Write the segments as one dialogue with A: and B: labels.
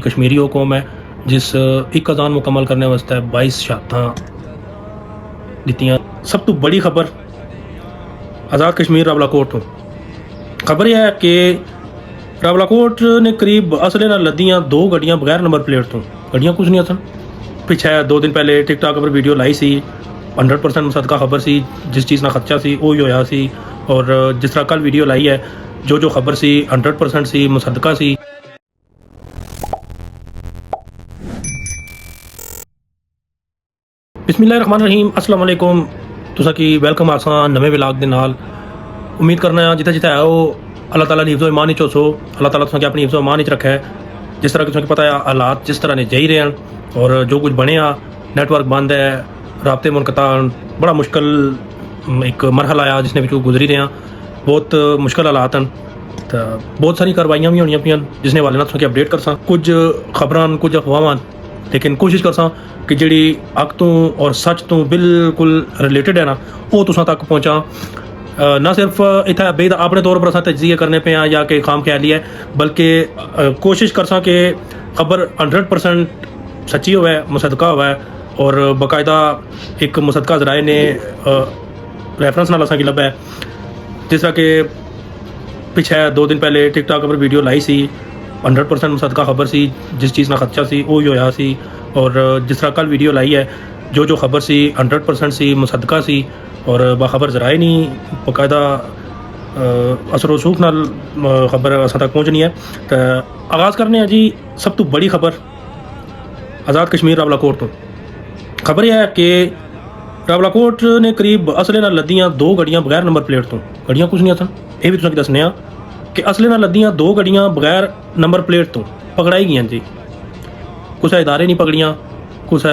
A: کشمیری وہ قوم ہے جس ایک اذان مکمل کرنے واسطے 22 شہادتاں دیتیاں۔ سب تو بڑی خبر آزاد کشمیر راولاکوٹ تو خبر یہ ہے کہ راولاکوٹ نے قریب اصلے نال لدیاں 2 گڈیاں بغیر نمبر پلیٹ تو گڈیاں کچھ نہیں سن۔ پیچھے 2 دن پہلے ٹک ٹاک پر ویڈیو لائی سی، 100% مصدقہ خبر سی، جس چیز نہ خدشہ سی وہی ہویا سی، اور جس طرح کل ویڈیو لائی ہے جو خبر سی 100% سی، مصدقہ سی۔ بسم اللہ الرحمن الرحیم، السلام علیکم، تساں کی ویلکم آسان نویں ولاگ دے نال۔ امید کرنا ہے جتھے جتھے ہے وہ اللہ تعالیٰ نے حفظ و ایمان ہو، اللہ تعالیٰ تساں کے اپنی حفظ و ایمان رکھا ہے۔ جس طرح تساں کی پتہ ہے حالات جس طرح نے جائی رہے ہیں، اور جو کچھ بنے نیٹ ورک بند ہے، رابطے منقطع، بڑا مشکل ایک مرحلہ آیا جس نے بھی گزری رہے ہیں، بہت مشکل حالات ہیں، تو بہت ساری کاروائیاں بھی ہونی پیاں جس نے حوالے نال تساں کی اپڈیٹ کرساں، کچھ خبراں کچھ افواਹਾਂ، لیکن کوشش کرساں کہ جڑی حق تو اور سچ تو بالکل ریلیٹڈ ہے نا وہ تساں تک پہنچاں۔ نہ صرف اتنا بے اپنے طور پر تجزیے کرنے پہ ہیں یا کہ خام خیالی ہے، بلکہ کوشش کرساں کہ خبر 100% سچی ہوا ہے، مصدقہ ہوا ہے، اور باقاعدہ ایک مصدقہ ذرائع نے ریفرنس نال اساں کی لبھا ہے۔ جس طرح کہ پیچھے 2 دن پہلے ٹک ٹاک پر ویڈیو لائی سی، 100% مصدقہ خبر سی، جس چیز نہ خدشہ سی وہی ہویا سی، اور جس طرح کل ویڈیو لائی ہے جو خبر سی 100% سی، مصدقہ سی، اور باخبر ذرائع نہیں باقاعدہ اثر و رسوخ نال خبر اساں تک پہنچنی ہے۔ تو آغاز کرنے ہیں جی سب تو بڑی خبر آزاد کشمیر راولاکوٹ تو خبر یہ ہے کہ راولاکوٹ نے قریب اصلے نال لدیاں 2 گڈیاں بغیر نمبر پلیٹ تو گڈیاں کچھ نہیں سن۔ یہ بھی تساں کی دسنے کہ اصلے نال لدیاں 2 گڈیاں بغیر نمبر پلیٹ تو پکڑائی گئیں جی۔ کچھ ادارے نہیں پکڑیاں، کچھ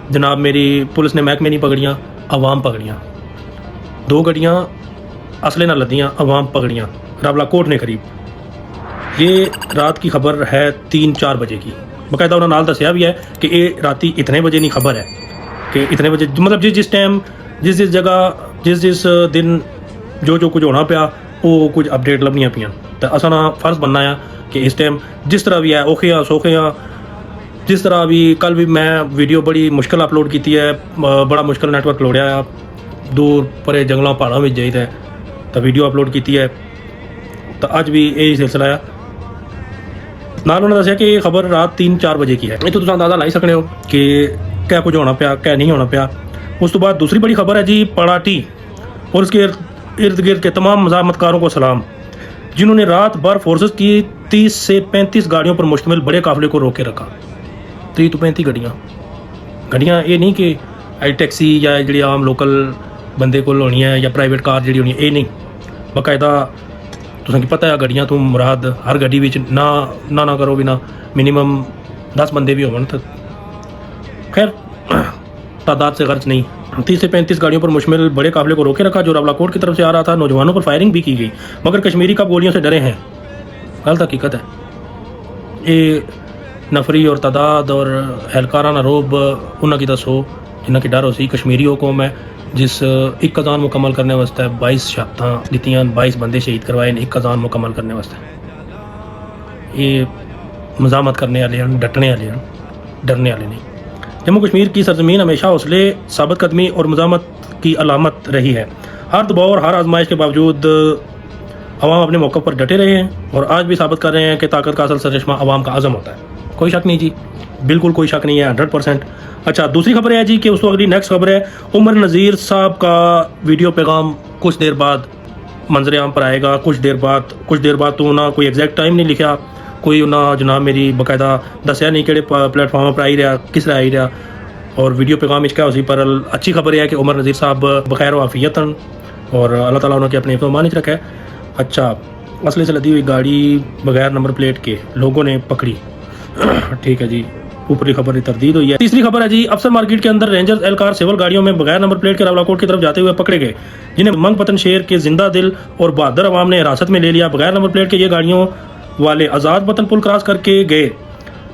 A: جناب میری پولیس نے محکمے نہیں پکڑیاں، عوام پکڑیاں۔ 2 گڈیاں اصلے نال لدیاں، عوام پکڑیاں راولاکوٹ نے قریب۔ یہ رات کی خبر ہے 3-4 بجے کی، باقاعدہ انہوں نے نال دسیا بھی ہے کہ یہ راتی اتنے بجے نہیں خبر ہے کہ اتنے بجے، مطلب جس ٹائم جس جگہ جس دن جو کچھ ہونا پیا وہ کچھ اپڈیٹ لبنیاں پیاں، تو اصل فرض بننا ہے کہ اس ٹائم جس طرح بھی ہے اوکھیاں سوکھیاں، جس طرح بھی کل بھی میں ویڈیو بڑی مشکل اپلوڈ کیتی ہے، بڑا مشکل نیٹ ورک لوڑیا ہے، دور پرے جنگلاں پہاڑاں میں جائیے تو ویڈیو اپلوڈ کیتی ہے، تو اج بھی یہی سلسلہ ہے۔ نال انہوں نے دسیا کہ یہ خبر رات 3-4 بجے کی ہے۔ یہ تو تساں اندازہ لائی سکتے ہو کہ کیا کچھ ہونا پیا، کیا نہیں ہونا پیا۔ اس تو بعد دوسری بڑی خبر ہے جی پڑاٹی اور اس کے ارد گرد کے تمام مزاحمت کاروں کو سلام، جنہوں نے رات بھر فورسز کی 30 سے 35 گاڑیوں پر مشتمل بڑے قافلے کو روکے رکھا۔ 30 تو 35 گڈیاں یہ نہیں کہ ٹیکسی یا جڑی عام لوکل بندے کو ہونی ہے یا پرائیویٹ کار جڑی ہونی ہے، یہ نہیں، باقاعدہ تساں کی پتہ ہے گڈیاں تو مراد ہر گڈی وچ نہ کرو بھی نہ منیمم 10 بندے بھی ہون، تو خیر تعداد سے غرض نہیں۔ 30 سے 35 گاڑیوں پر مشتمل بڑے قافلے کو روکے رکھا جو راولاکوٹ کی طرف سے آ رہا تھا۔ نوجوانوں پر فائرنگ بھی کی گئی، مگر کشمیری کب گولیوں سے ڈرے ہیں، غلط حقیقت ہے۔ یہ نفری اور تعداد اور اہلکارانہ روب انہاں کی دسو جنہاں کی ڈر ہو سی۔ کشمیری وہ قوم ہے جس ایک اذان مکمل کرنے واسطے 22 شہادتاں دیتیاں، 22 بندے شہید کروائے ایک اذان مکمل کرنے واسطے۔ یہ مزاحمت کرنے والے ہیں، ڈٹنے والے ہیں، ڈرنے والے نہیں۔ جموں کشمیر کی سرزمین ہمیشہ حوصلے، ثابت قدمی اور مزاحمت کی علامت رہی ہے۔ ہر دباؤ اور ہر آزمائش کے باوجود عوام اپنے موقع پر ڈٹے رہے ہیں اور آج بھی ثابت کر رہے ہیں کہ طاقت کا اصل سرچشمہ عوام کا عزم ہوتا ہے۔ کوئی شک نہیں جی، بالکل کوئی شک نہیں ہے، 100%۔ اچھا دوسری خبر ہے جی کہ اس وقت نیکسٹ خبر ہے عمر نذیر صاحب کا ویڈیو پیغام کچھ دیر بعد منظر عام پر آئے گا۔ کچھ دیر بعد تو انہوں نے کوئی ایگزیکٹ ٹائم نہیں لکھا، کوئی انہوں جناب میری باقاعدہ دسیا نہیں کہڑے پلیٹ فارم پر آئی رہا، کس طرح آئی رہا، اور ویڈیو پیغام اس کا اسی پر اچھی خبر یہ ہے کہ عمر نذیر صاحب بخیر و عافیت ہیں اور اللہ تعالیٰ انہوں نے اپنے حفظ و امان رکھا ہے۔ اچھا اسلحے سے لدی ہوئی گاڑی بغیر نمبر پلیٹ کے لوگوں نے پکڑی، ٹھیک ہے جی، اوپری خبر تردید ہوئی ہے۔ تیسری خبر ہے جی افسر مارکیٹ کے اندر رینجر اہلکار سیول گاڑیوں میں بغیر نمبر پلیٹ کے راولاکوٹ کی طرف جاتے ہوئے پکڑے گئے، جنہیں منگ پتن شہر کے زندہ دل اور بہادر عوام نے حراست میں لے لیا۔ بغیر نمبر پلیٹ کے یہ گاڑیوں والے آزاد وطن پل کراس کر کے گئے،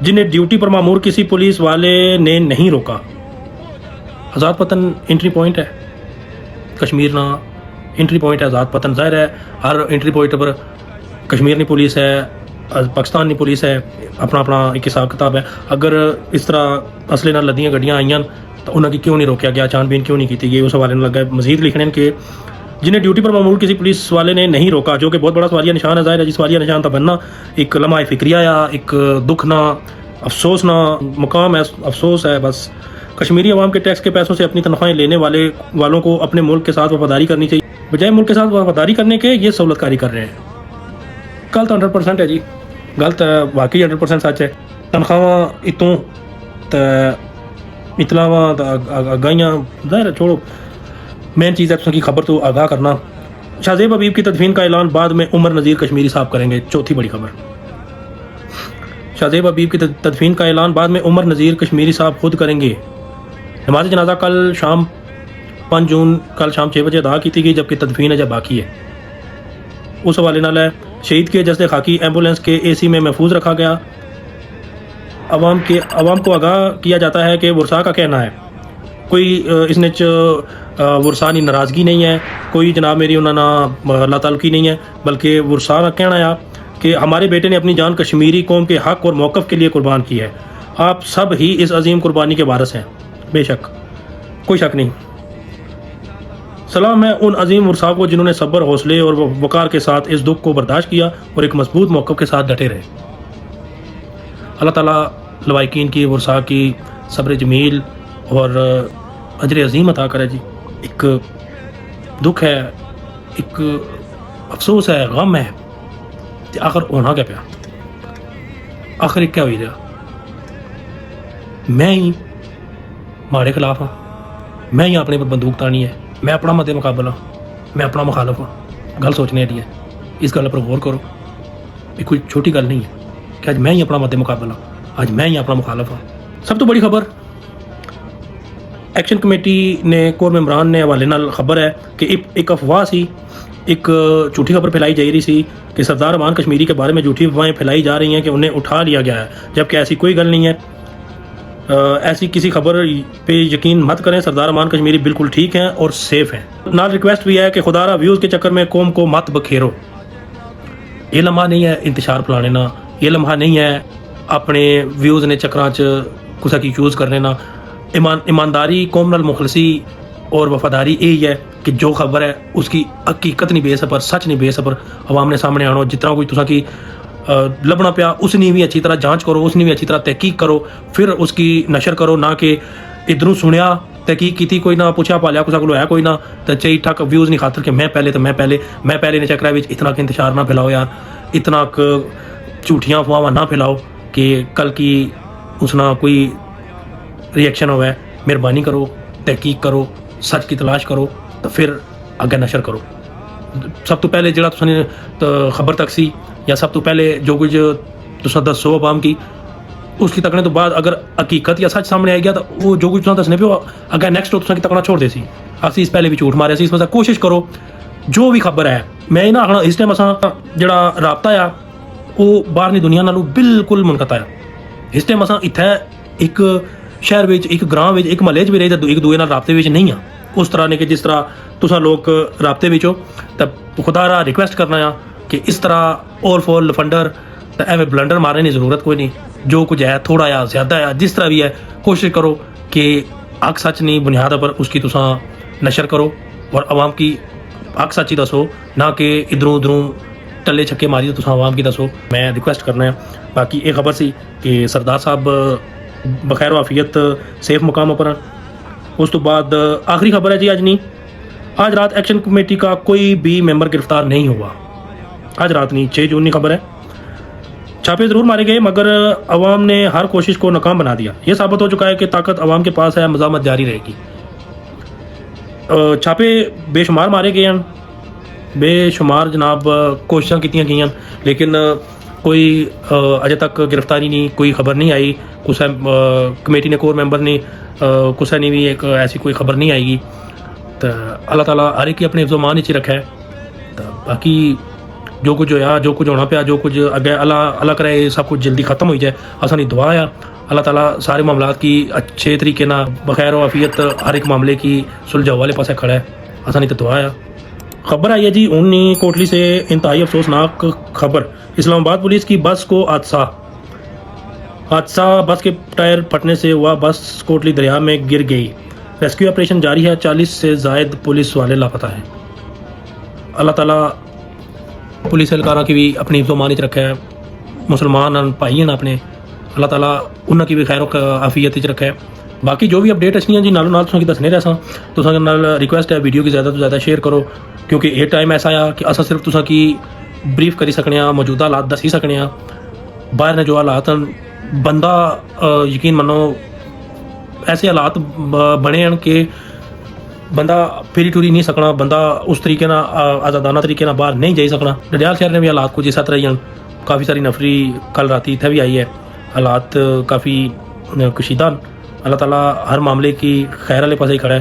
A: جنہیں ڈیوٹی پر مامور کسی پولیس والے نے نہیں روکا۔ آزاد وطن انٹری پوائنٹ ہے کشمیر نا، انٹری پوائنٹ ہے آزاد وطن، ظاہر ہے ہر انٹری پوائنٹ پر کشمیر نہیں پولیس ہے، पाकिस्तानी पुलिस है, अपना अपना एक हिसाब किताब है। अगर इस तरह असले नाल लदियां गड्डियां आईयां तो उन्होंने क्यों नहीं रोकया गया, छानबीन क्यों नहीं की गई, उस हवाले लगा मजीद लिखने कि जिन्हें ड्यूटी पर मामूल किसी पुलिस वाले ने नहीं रोका, जो कि बहुत बड़ा सवालिया निशान है। ज़ाहिर है जी सवालिया निशान था बनना एक लम्हा फिक्रिया या एक दुखना अफसोसना मुकाम है, अफसोस है। बस कश्मीरी अवाम के टैक्स के पैसों से अपनी तनख्वाहें लेने वालों को अपने मुल्क के साथ वफादारी करनी चाहिए, बजाय मुल्क के साथ वफादारी करने के ये सहूलतकारी कर रहे हैं। गलत 100% है जी, गलत है, वाकई 100% सच है। तनख्वाह इतों इतलावा आगाहियाँ ज़ाहिर है, छोड़ो, मेन चीज़ है उसकी खबर तो आगाह करना। शाहज़ेब हबीब की तदफीन का ऐलान बाद में उमर नज़ीर कश्मीरी साहब करेंगे, चौथी बड़ी खबर। शाहज़ेब हबीब की तदफीन का ऐलान बाद में उमर नज़ीर कश्मीरी साहब खुद करेंगे। नमाज जनाजा कल शाम 5 जून कल शाम 6 बजे अदा की गई, जबकि तदफीन अजब बाकी है। उस हवाले नाल है शहीद के जस्ते खाकी एम्बुलेंस के AC में महफूज रखा गया। अवाम को आगाह किया जाता है कि वर्षा का कहना है कोई इसने वर्षा की नाराज़गी नहीं है, कोई जनाब मेरी उन्होंने अल्लाह ताला की नहीं है, बल्कि वर्षा का कहना है कि हमारे बेटे ने अपनी जान कश्मीरी कौम के हक़ और मौक़िफ़ के लिए कुर्बान की है। आप सब ही इस अजीम कुर्बानी के वारिस हैं, बेशक कोई शक नहीं। सलाम है उन अजीम वर्षा को जिन्होंने सब्र, हौसले और वक़ार के साथ इस दुख को बर्दाश्त किया और एक मजबूत मौक़िफ़ के साथ डटे रहे। अल्लाह ताला लवाइकीन की वर्षा की सब्र जमील और अजर अजीम अता करे जी। एक दुख है, एक अफसोस है, गम है कि आखिर होना क्या पिया, आखिर क्या हुई रहा। मैं ही माड़े खिलाफ हाँ, मैं ही अपने पर बंदूक तानी है, मैं अपना मद्दे मुकाबला, मैं अपना मुखालफ हाँ। गल सोचने दी है, इस गल पर गौर करो, ये कोई छोटी गल नहीं है कि अज मैं ही अपना मद्दे मुकाबला, आज मैं ही अपना मुखालफ हाँ। सब तो बड़ी खबर एक्शन कमेटी ने कोर मेंबरान ने हवाले नाल खबर है कि एक अफवाह सी, एक झूठी खबर फैलाई जा रही सी कि सरदार अमान कश्मीरी के बारे में झूठी अफवाहें फैलाई जा रही हैं कि उन्हें उठा लिया गया है, जबकि ऐसी कोई गल नहीं है। ऐसी किसी खबर पे यकीन मत करें। सरदार अमान कश्मीरी बिल्कुल ठीक हैं और सेफ हैं। नाल रिक्वेस्ट भी है कि खुदारा व्यूज़ के चक्कर में कौम को मत बखेरो। ये लम्हा नहीं है इंतशार फैलाने ना, ये लम्हा नहीं है अपने व्यूज़ ने चक्कर च कुछ की यूज़ करने ना। ईमानदारी, कौम नाल मुखलसी और वफादारी यही है कि जो खबर है उसकी हकीकत नहीं बेसबर, सच नहीं बेसबर अवाम ने सामने आना। जितना कोई तुसा की लभना पिया उसनी भी अच्छी तरह जांच करो, उसनी भी अच्छी तरह तहकीक करो, फिर उसकी नशर करो, ना कि इधरों सुनिया तहकीक की कोई ना पूछा पालिया कुछ को है कोई ना तो चई ठक व्यूज़ नहीं खातर कि मैं पहले ने चक्कर में इतना इंतशार ना फैलाओ यार, इतना झूठियाँ अफवाह ना फैलाओ कि कल की उसना कोई रिएक्शन हो। मेहरबानी करो, तहकीक करो, सच की तलाश करो तो फिर आगे नशर करो। सब तो पहले जो तुसाने खबर तक सी या सब तो पहले जो कुछ तुसा दसो अवाम की, उसकी तकने तो बाद अगर हकीकत या सच सामने आ गया तो वो जो कुछ तुसा दसने पे अगर नेक्स्ट तुसा की तकना छोड़ दे सी। असी इस पहले भी झूठ मारे सी, इस वजह कोशिश करो जो भी खबर है। मैं ना आखना इस टाइम असा जड़ा राबता आ वो बाहरली दुनिया नालों बिल्कुल मुनकता है। इस टाइम असा इत्थे एक शहर में, एक ग्रां में, एक महल्ले भी रही तो एक दूए नाल राबते में नहीं आ उस तरह ने कि जिस तरह तुसा लोग राबते में हो। तो खुदारा रिक्वेस्ट करना है कि इस तरह ओल फोल लफंडर तो एवं ब्लंडर मारने की ज़रूरत कोई नहीं। जो कुछ है थोड़ा या ज़्यादा है, जिस तरह भी है कोशिश करो कि हक सच नहीं बुनियाद पर उसकी तुसा नशर करो और आवाम की हक सच ही दसो, ना कि इधरों उधरों टले छक्के मारी तो आवाम की दसो। मैं रिक्वेस्ट करना है। बाकी एक खबर सी कि सरदार साहब बखैर वाफियत सेफ मुकाम पर। उस तो बाद आखिरी खबर है जी, आज रात एक्शन कमेटी का कोई भी मेंबर गिरफ्तार नहीं हुआ। आज रात नहीं, 6 जून की खबर है। छापे ज़रूर मारे गए मगर अवाम ने हर कोशिश को नाकाम बना दिया। ये साबित हो चुका है कि ताकत अवाम के पास है, मज़ामत जारी रहेगी। छापे बेशुमार मारे गए हैं, बेशुमार जनाब कोशिशें की गई, लेकिन कोई अजे तक गिरफ्तारी नहीं, कोई खबर नहीं आई। कुछ कमेटी ने कोर मेंबर ने कुछ ने भी एक ऐसी कोई खबर नहीं आएगी। तो अल्लाह ताला हर एक अपने ज़ुबान ही रखा है। तो बाकी जो कुछ होया, जो कुछ होना पिया, जो कुछ अगे अल्लाह करे सब कुछ जल्दी ख़त्म हो जाए। असानी दुआ आ अल्लाह ताला सारे मामलात की अच्छे तरीके ना बखैर वाफियत हर एक मामले की सुलझाव वाले पासे खड़ा है। असानी तो दुआ आ। खबर आई है जी ऊनी कोटली से इंतहाई अफसोसनाक खबर। इस्लामाबाद पुलिस की बस को हादसा बस के टायर फटने से हुआ, बस कोटली दरिया में गिर गई। रेस्क्यू ऑपरेशन जारी है, 40 से जायद पुलिस वाले लापता हैं। अल्लाह ताला पुलिस एहलकारां की भी अपनी हिफ्ज़-ओ-अमान च रखे, मुसलमान भाई हैं अपने, अल्लाह ताला उन्हां की भी खैर आफियत च रखे। बाकी जो भी अपडेट अच्छी जी नालों नाल तुसां दसने रहा तुसां नाल रिक्वेस्ट है वीडियो की ज़्यादा तो ज़्यादा शेयर करो, क्योंकि ये टाइम ऐसा आ कि असां सिर्फ तुसां की ब्रीफ करी सकने, मौजूदा हालात दसी सकने, बाहर ने जो हालात बंदा यकीन मनो ऐसे हालात बने हैं कि बंदा फिरी टुरी नहीं सकना, बंदा उस तरीके ना आज़ादाना तरीके ना बाहर नहीं जा सकना। डडियाल शहर में भी हालात कुछ इस तरह ही हैं, काफ़ी सारी नफरी कल राती इत्थे भी आई है, हालात काफ़ी कशीदा। अल्लाह ताला हर मामले की खैर वाले पासे ही खड़ा है।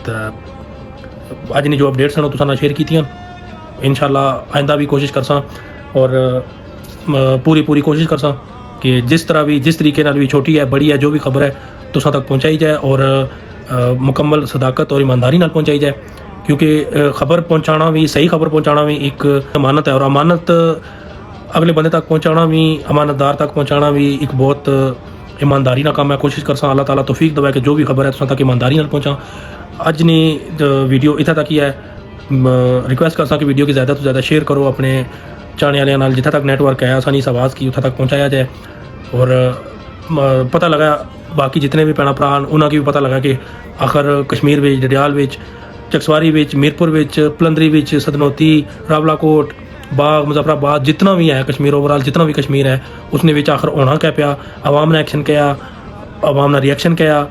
A: तो अज ने जो अपडेट्स हैं तुसां नाल शेयर कीतियां, इंशाअल्लाह आइंदा भी कोशिश करसां और पूरी कोशिश करसां कि जिस तरह भी जिस तरीके नाल भी छोटी है बड़ी है जो भी खबर है तुसां तक पहुँचाई जाए और मुकम्मल सदाकत और ईमानदारी नाल पहुँचाई जाए, क्योंकि खबर पहुँचाना भी, सही खबर पहुँचाना भी एक अमानत है और अमानत अगले बंदे तक पहुँचाना भी, अमानतदार तक पहुँचाना भी एक बहुत ईमानदारी ना काम है। कोशिश करसा अल्लाह ताला तौफीक दवा कि जो भी खबर है तुसां तक ईमानदारी नाल पहुँचा। अज ने वीडियो इत्थे तक ही है, रिक्वेस्ट करसा कि वीडियो की ज़्यादा तो ज़्यादा शेयर करो अपने चाहने वाले नाल, जिथे तक नेटवर्क है आसानी से आवाज़ की उत्थे तक पहुँचाया जाए। और पता लगा बाकी जितने भी भैन भरा उन्होंने भी पता लगा कि आखिर कश्मीर विच, डडियाल विच, चकसवारी विच, मीरपुर विच, पलंदरी विच, सदनौती, रावलाकोट, बाग, मुजफ्फराबाद, जितना भी है कश्मीर, ओवरऑल जितना भी कश्मीर है उसने विच आखिर होना क्या पिया, आवाम ने एक्शन किया, आवाम ने रिएक्शन किया,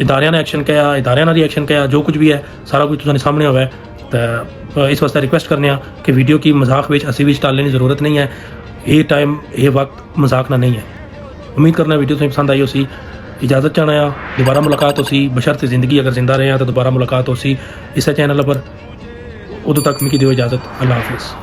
A: इदारियां ने एक्शन किया, इदारियां ने रिएक्शन किया, जो कुछ भी है सारा कुछ तुसां सामने हुआ है। तो इस वास्ते रिक्वेस्ट करने कि वीडियो की मजाक विच हसी विच टालने की ज़रूरत नहीं है, ये टाइम ये वक्त मजाक ना नहीं है। उम्मीद करना वीडियो तुसें पसंद आई होसी। इजाज़त चाहना है, दोबारा मुलाकात होसी बशर्ते ज़िंदगी अगर जिंदा रहे तो दोबारा मुलाकात होसी इस चैनल पर। उदों तक मिगी दिओ इजाज़त, अल्लाह हाफिज़।